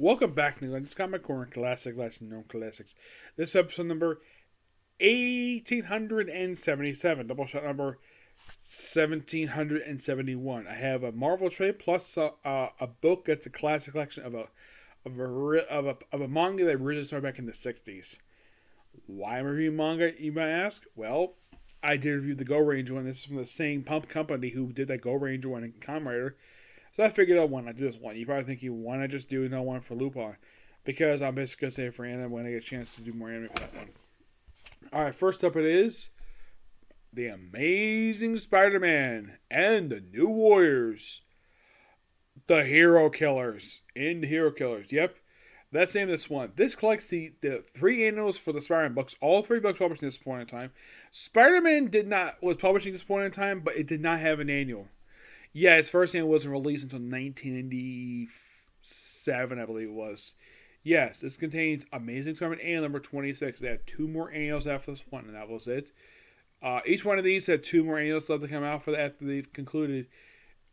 Welcome back to Lenz Comic Corner Classic Lesson Known Classics. This is episode number 1877, Doubleshot number 1771. I have a Marvel trade plus a book that's a classic collection of a manga that originally started back in the 60s. Why am I reviewing manga, you might ask? Well, I did review the Go Ranger one. This is from the same pump company who did that Go Ranger one in Kamen Rider. So I figured out why not do this one. You probably think, why not just do another one for Lupin? Because I'm basically going to save for anime when I get a chance to do more anime for that one. Alright, first up it is The Amazing Spider-Man and the New Warriors. The Hero Killers. Yep. That's the name of this one. This collects the three annuals for the Spider-Man books. All three books published at this point in time. Spider-Man was publishing at this point in time, but it did not have an annual. Yeah, its first annual wasn't released until 1997, I believe it was. Yes, this contains Amazing Spider-Man annual number 26. They had two more annuals after this one, and that was it. Each one of these had two more annuals left to come out for after they've concluded.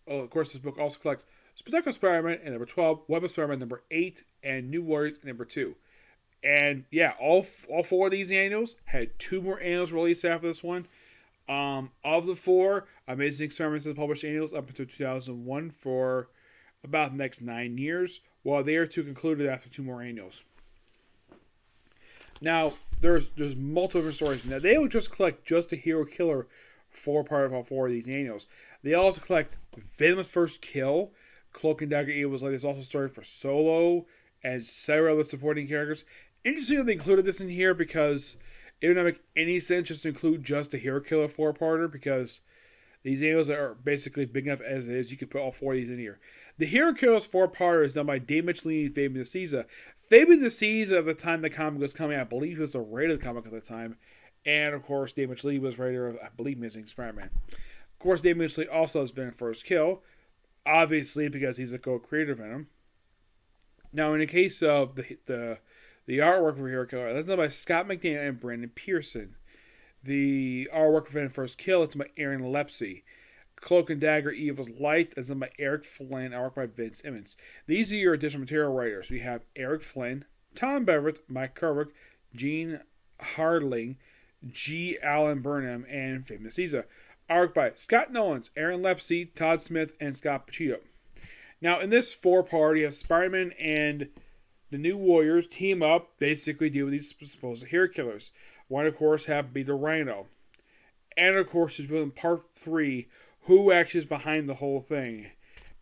Oh, of course, this book also collects Spectacular Spider-Man and number 12, Web of Spider-Man number 8, and New Warriors number 2. And yeah, all four of these annuals had two more annuals released after this one. Of the four, Amazing Spider-Man has published annuals up until 2001 for about the next 9 years, while they are to concluded after two more annuals. Now, there's multiple different stories. Now, they don't just collect just a hero killer for part of all four of these annuals. They also collect Venom's First Kill, Cloak and Dagger Evil's There's also a story for Solo, and several other supporting characters. Interesting that they included this in here because it would not make any sense just to include just a hero killer four-parter because these annuals are basically big enough as it is. You could put all four of these in here. The Hero Killers four-parter is done by Dave Michelini and Fabian DeCisa. Fabian DeCisa, at the time the comic was coming out, I believe he was the writer of the comic at the time. And, of course, Dave Michelini was writer of, I believe, Amazing Spider-Man. Of course, Dave Michelini also has been in First Kill, obviously because he's a co-creator of Venom. Now, in the case of the artwork for Hero Killer, that's done by Scott McDaniel and Brandon Pearson. The artwork for Venom First Kill is done by Aaron Lepsey. Cloak and Dagger Evil's Light is done by Eric Flynn, artwork by Vince Emmons. These are your additional material writers. We have Eric Flynn, Tom Beverett, Mike Kerwick, Gene Hardling, G. Allen Burnham, and Fabian DeCisa. Artwork by Scott Nolans, Aaron Lepsey, Todd Smith, and Scott Pacino. Now, in this four-part, you have Spider-Man and the New Warriors team up, basically deal with these supposed hero killers. One, of course, happened to be the Rhino. And, of course, is in part 3, who actually is behind the whole thing.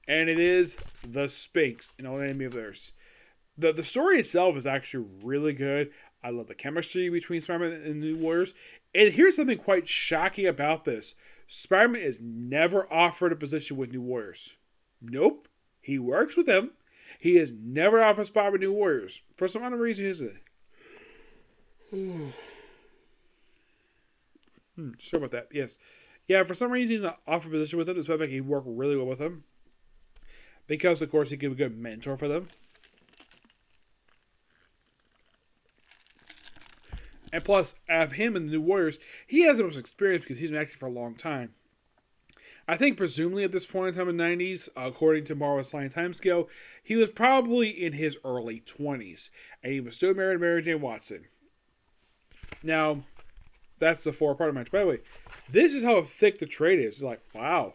And it is the Sphinx, an old enemy of theirs. The story itself is actually really good. I love the chemistry between Spider-Man and the New Warriors. And here's something quite shocking about this. Spider-Man is never offered a position with New Warriors. Nope. He works with them. He has never offered a spot with New Warriors. For some other reason, is it? Sure about that. Yes. Yeah, for some reason, he's not offered a position with them. Despite the fact he worked really well with them. Because, of course, he can be a good mentor for them. And plus, of him and the New Warriors, he has the most experience because he's been acting for a long time. I think presumably at this point in time in the 90s, according to Marvel's Flying Timescale, he was probably in his early 20s. And he was still married to Mary Jane Watson. Now, that's the four-part match. By the way, this is how thick the trade is. It's like, wow.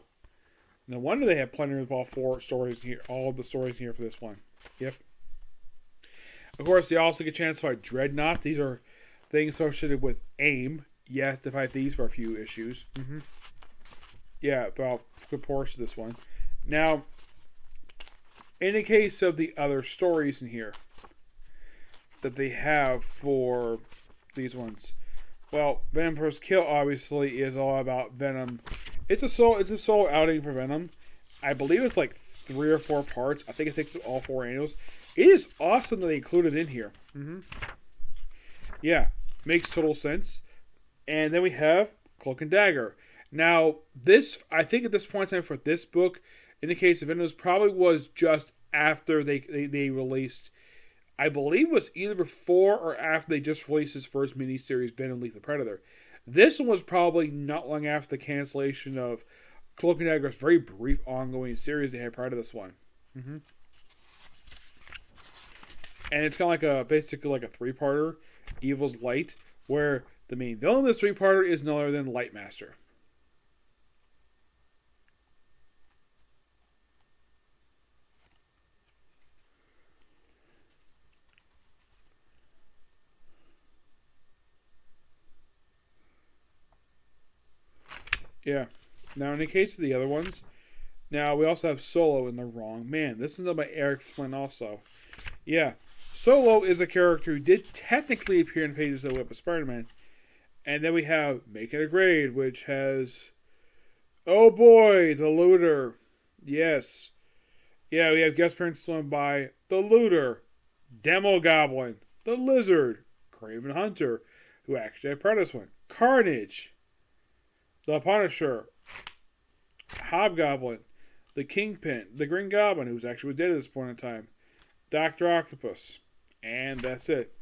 No wonder they have plenty of all four stories here, all the stories here for this one. Yep. Of course, they also get a chance to fight Dreadnought. These are things associated with AIM. Yes, to fight these for a few issues. Yeah, about a good portion of this one. Now, in the case of the other stories in here that they have for these ones, well, Venom First Kill obviously is all about Venom. It's a solo outing for Venom. I believe it's like 3 or 4 parts. I think it takes all 4 annuals. It is awesome that they included it in here. Yeah, makes total sense. And then we have Cloak and Dagger. Now, this, I think at this point in time for this book, in the case of Venom, probably was just after they released, I believe it was either before or after they just released his first miniseries, Venom League the Predator. This one was probably not long after the cancellation of Cloak and Dagger's very brief ongoing series they had prior to this one. And it's kind of like basically like a three-parter, Evil's Light, where the main villain of this three-parter is none other than Lightmaster. Yeah. Now, in the case of the other ones, now we also have Solo in The Wrong Man. This is done by Eric Flynn also. Yeah. Solo is a character who did technically appear in pages of Whip of Spider-Man. And then we have Make It a Grade, which has... Oh boy, the Looter. Yes. Yeah, we have guest appearances done by the Looter, Demo Goblin, the Lizard, Craven Hunter, who actually had part of this one, Carnage, the Punisher, Hobgoblin, the Kingpin, the Green Goblin, who's actually dead at this point in time, Dr. Octopus, and that's it.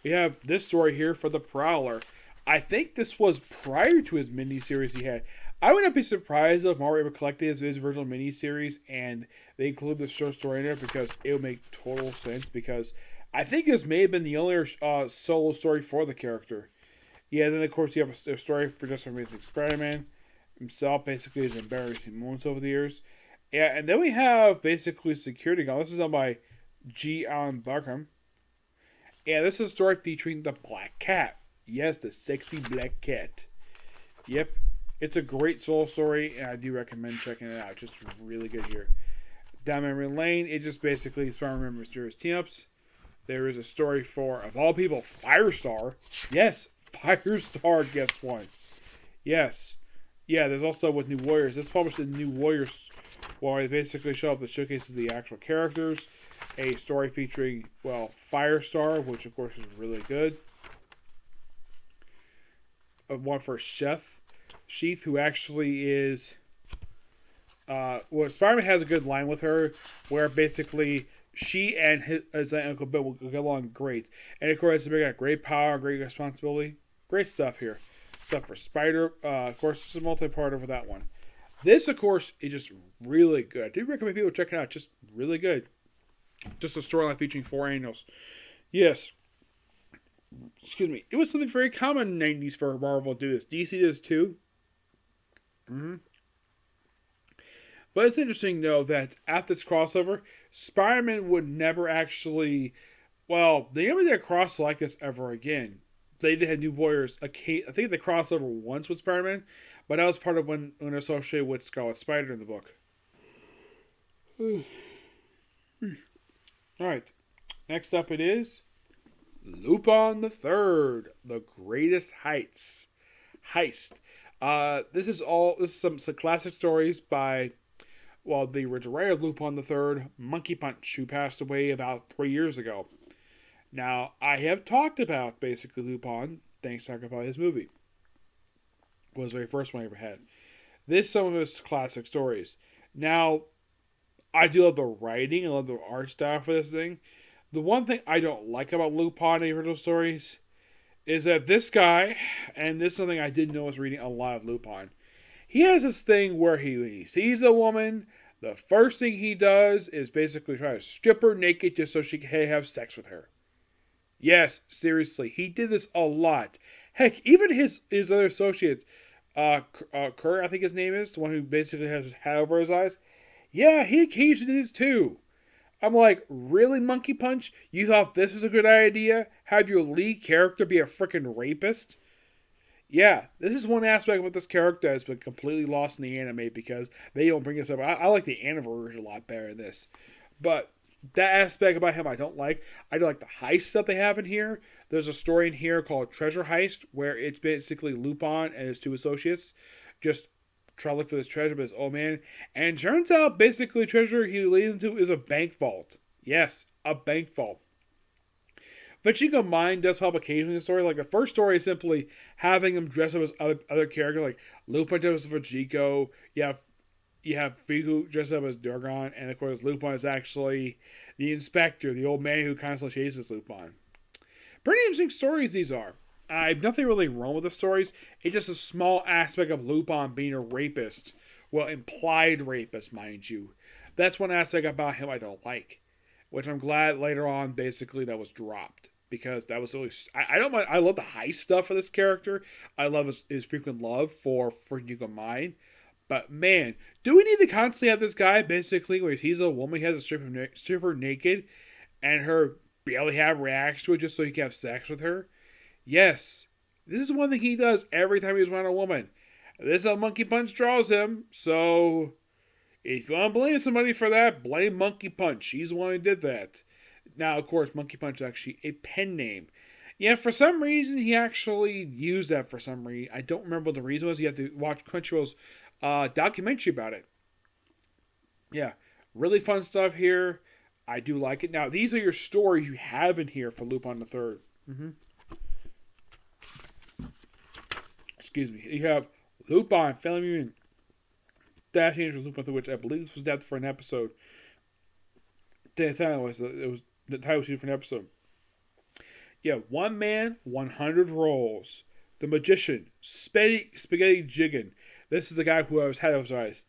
We have this story here for the Prowler. I think this was prior to his miniseries he had. I would not be surprised if Marvel ever collected his original miniseries and they include this short story in there, because it would make total sense, because I think this may have been the only solo story for the character. Yeah, then of course you have a story for Just Amazing Spider-Man himself, basically his embarrassing moments over the years. Yeah, and then we have basically Security Guard. This is done by G. Allen Barkham. Yeah, this is a story featuring the Black Cat. Yes, the sexy black cat. Yep. It's a great solo story, and I do recommend checking it out. Just really good here. Down Memory Lane, it just basically Spider-Man Mysterious Team-Ups. There is a story for, of all people, Firestar. Yes, Firestar gets one. Yes. Yeah, there's also with New Warriors. This published in New Warriors, where they basically show up the showcase of the actual characters. A story featuring, well, Firestar, which of course is really good. One for Sheath, who actually is... well, Spider-Man has a good line with her, where basically she and his Uncle Bill will get along great. And of course, they got great power, great responsibility. Great stuff here. Stuff for Spider. Of course, this is a multi-parter for that one. This, of course, is just really good. I do recommend people check it out. Just really good. Just a storyline featuring 4 annuals. Yes. Excuse me. It was something very common in the 90s for Marvel to do this. DC does too. Mm-hmm. But it's interesting, though, that at this crossover, Spider-Man would never actually... Well, they never did a crossover like this ever again. They did have New Warriors. I think they crossed over once with Spider-Man, but that was part of when associated with Scarlet Spider in the book. Alright. Next up it is Lupin the Third, The Greatest Heists. Heist. This is some classic stories by, well, the original writer of Lupin the Third, Monkey Punch, who passed away about 3 years ago. Now, I have talked about basically Lupin, thanks to talking about his movie. It was the very first one I ever had. This is some of his classic stories. Now, I do love the writing, I love the art style for this thing. The one thing I don't like about Lupin, the original stories, is that this guy, and this is something I didn't know I was reading a lot of Lupin, he has this thing where when he sees a woman, the first thing he does is basically try to strip her naked just so she can have sex with her. Yes, seriously, he did this a lot. Heck, even his other associate, Kerr, I think his name is, the one who basically has his hat over his eyes. Yeah, he occasionally did this too. I'm like, really, Monkey Punch? You thought this was a good idea? Have your lead character be a freaking rapist? Yeah, this is one aspect of this character that's been completely lost in the anime because they don't bring this up. I like the anime version a lot better than this. But that aspect about him I don't like. I do like the heist that they have in here. There's a story in here called Treasure Heist where it's basically Lupin and his 2 associates just try to look for this treasure by his old man. And it turns out basically treasure he leads into is a bank vault. Yes, a bank vault. But you can mind does help occasionally in the story. Like the first story is simply having him dress up as other characters, like Lupin dressed up as Chico. You have Figu dressed up as Durgon, and of course Lupin is actually the inspector, the old man who constantly chases Lupin. Pretty interesting stories these are. I have nothing really wrong with the stories. It's just a small aspect of Lupin being a rapist. Well, implied rapist, mind you. That's one aspect about him I don't like. which I'm glad later on basically that was dropped. Because that was really, I don't mind. I love the heist stuff of this character. I love his frequent love for Nico Mine. But man, do we need to constantly have this guy basically where he's a woman, he has to strip her naked, and her barely have reaction to it just so he can have sex with her? Yes, this is one thing he does every time he's around a woman. This is how Monkey Punch draws him. So if you want to blame somebody for that, blame Monkey Punch. He's the one who did that. Now, of course, Monkey Punch is actually a pen name. Yeah, for some reason, he actually used that for some reason. I don't remember what the reason was. You have to watch Crunchyroll's documentary about it. Yeah, really fun stuff here. I do like it. Now, these are your stories you have in here for Lupin the Third. Excuse me. You have Lupin, Family Reunion, Dash Angel, Lupin, which I believe this was adapted for an episode. It was the title sheet for an episode. Yeah, One Man, 100 Roles. The Magician, Spaghetti Jiggin. This is the guy who has had those eyes.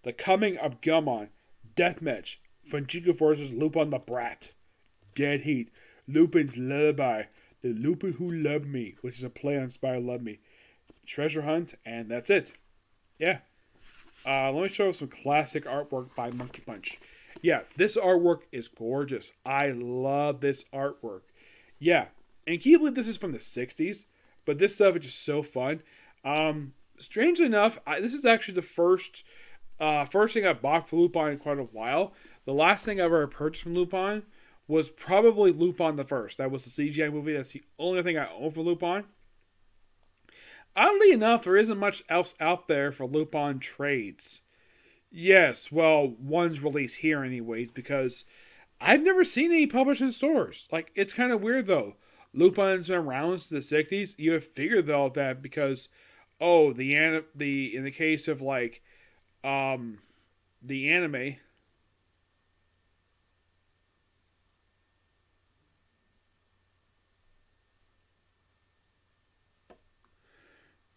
The Coming of Gummon, Deathmatch, Fungico versus Lupin the Brat. Dead Heat, Lupin's Lullaby, The Lupin Who Loved Me, which is a play on Spy Love Me. Treasure Hunt, and that's it. Yeah. Let me show you some classic artwork by Monkey Punch. Yeah, this artwork is gorgeous. I love this artwork. Yeah, and can you believe this is from the 60s? But this stuff is just so fun. Strangely enough, this is actually the first thing I bought for Lupin in quite a while. The last thing I ever purchased from Lupin was probably Lupin the First. That was the CGI movie. That's the only thing I own for Lupin. Oddly enough, there isn't much else out there for Lupin trades. Yes, well, one's released here anyways, because I've never seen any published in stores. Like, it's kind of weird, though. Lupin's been around since the 60s. You have figured, though, that because, in the case of, like, the anime,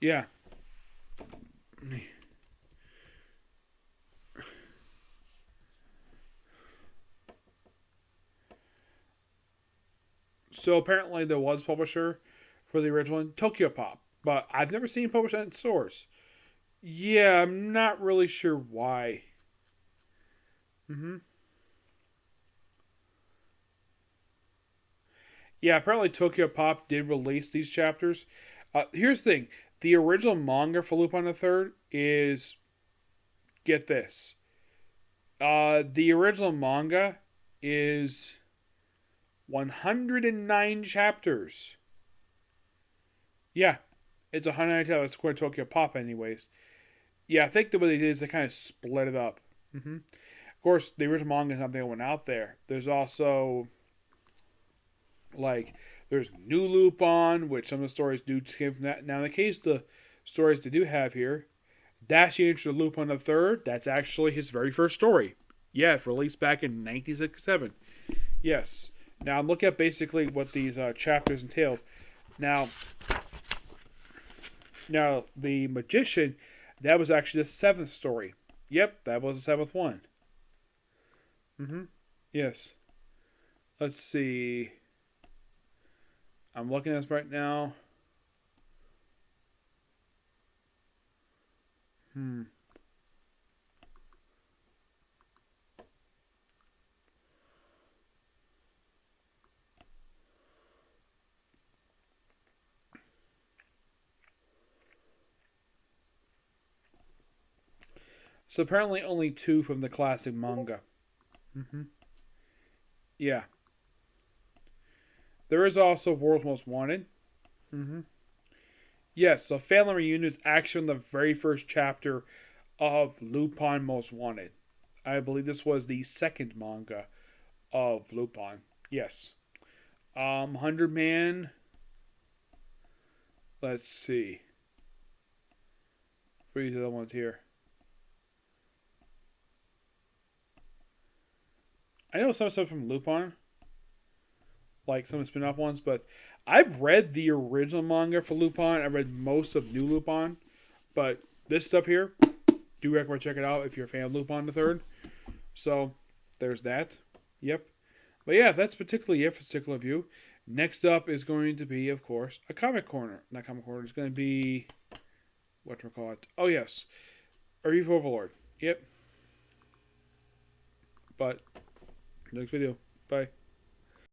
yeah. So apparently there was a publisher for the original one, Tokyo Pop, but I've never seen it published in stores. Yeah, I'm not really sure why. Yeah, apparently Tokyo Pop did release these chapters. Here's the thing: the original manga for Lupin the Third is, get this, the original manga is 109 chapters. Yeah, it's 109 chapters according to Tokyo Pop, anyways. Yeah, I think the way they did is they kind of split it up. Of course, the original manga is not the only one out there. There's also, like, there's New Lupin, which some of the stories do came from that. Now, in the case the stories they do have here, Dashing into Lupin the Third, that's actually his very first story. Yeah, it released back in 1967. Yes. Now, look at basically what these chapters entail. Now, the Magician, that was actually the 7th story. Yep, that was the 7th one. Yes. Let's see. I'm looking at this right now. So apparently only 2 from the classic manga. Yeah. There is also World's Most Wanted. Yes, so Family Reunion is actually in the very first chapter of Lupin Most Wanted. I believe this was the 2nd manga of Lupin. Yes. 100 Man. Let's see. For these other ones here. I know some stuff from Lupin, like some of the spin-off ones, but I've read the original manga for Lupin. I read most of New Lupin, but this stuff here, do recommend check it out if you're a fan of Lupin the Third. So there's that. Yep. But yeah, that's particularly it for particular review. Next up is going to be, of course, a comic corner. Not comic corner. It's going to be whatchamacallit. Oh yes, a review for Overlord. Yep. But next video. Bye.